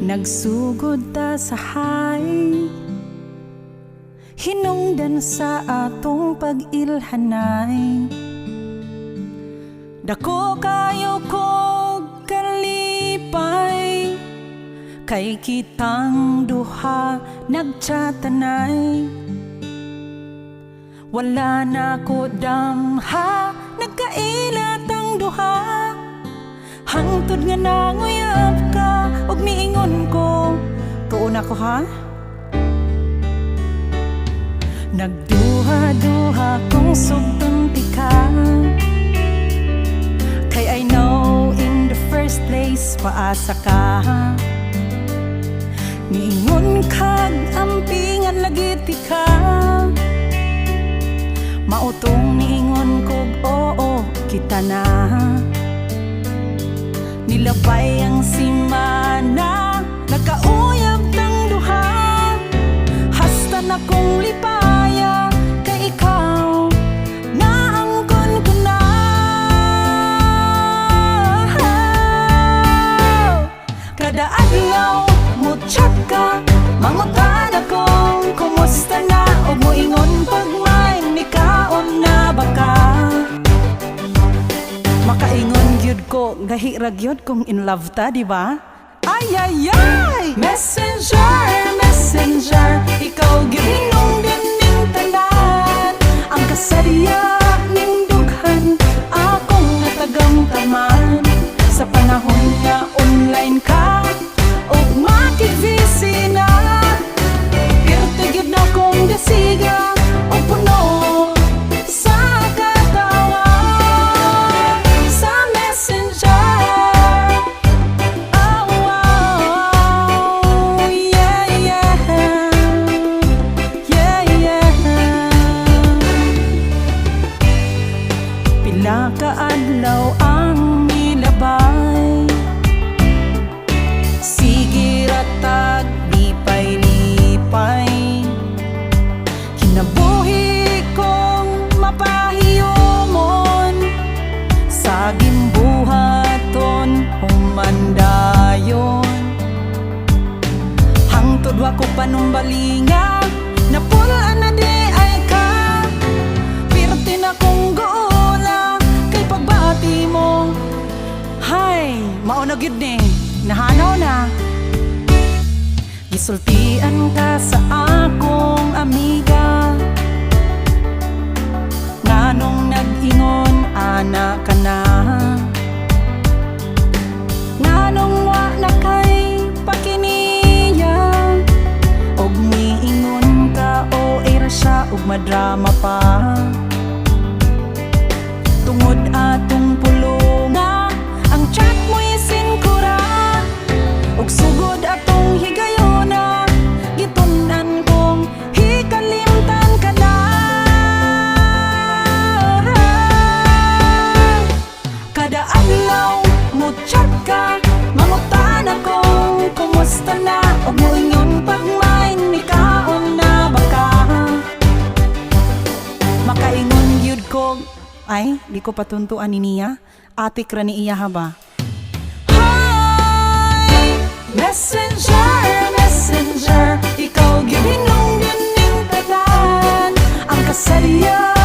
Nagsugod ta sa hay, hinungdan sa atong pag-ilhanay. Dako kayo kog kalipay, kay kitang duha nagchatanay. Wala na ko damha, nagkailat ang duha. Hangtod nga nanguyab ka, ug miingon ko, tuon ako ha? Nagduha-duha kong sugtong tika, kay I know in the first place paasa ka. Miingon kag ampingan lagi tika, mautong miingon kog oo kita na. Nilabay ang simana, nagkauyab tang duha. Hasta na kong lipaya, kay ikaw naangkon ko na. Kada adlaw mo chat ka, mangutan akong kumusta na, ug moingon pag may nikaon na baka. Makaingon gyud ko, gahi ra gyud kung in love ta, di ba? Ay ay ay! Messenger, messenger, ikaw gyud hinungdan ning tanan. Ang kasadya ning dughan, akong natagamtaman. Sa panahon nga online ka, ug makig-busy na. Pirte gyud na kong dasiga, ug puno kaadlaw ang nilabay. Sige ratag lipay-lipay, kinabuhi kong mapahiyomon. Sa gimbuhaton humandayon, hangtod wa ko panumbalinga, napulaan na di ay ka. Pirti na kong pagbati mo, hay, mauna gyud ni, nahanaw na. Gisultian ka sa akong amiga, nganong nag-ingon ana ka na. Nganong wa na kay pakiniya, og miingon ka o era siya ug madrama pa. Tungod atong pulunga, ang chat mo'y sinkura, ug sugod atong higayona, gitunan kong hikalimtan ka na. Kada adlaw mo chat ka, mangutan akong kumusta na, ug moingon pag may nikaon na baka. Makaingon gyud kog, ay, di ko patuntuan ni niya. Atik ra ni iya ha ba? Hi! Messenger, messenger, ikaw gyud hinungdan ning tanan. Ang kasadya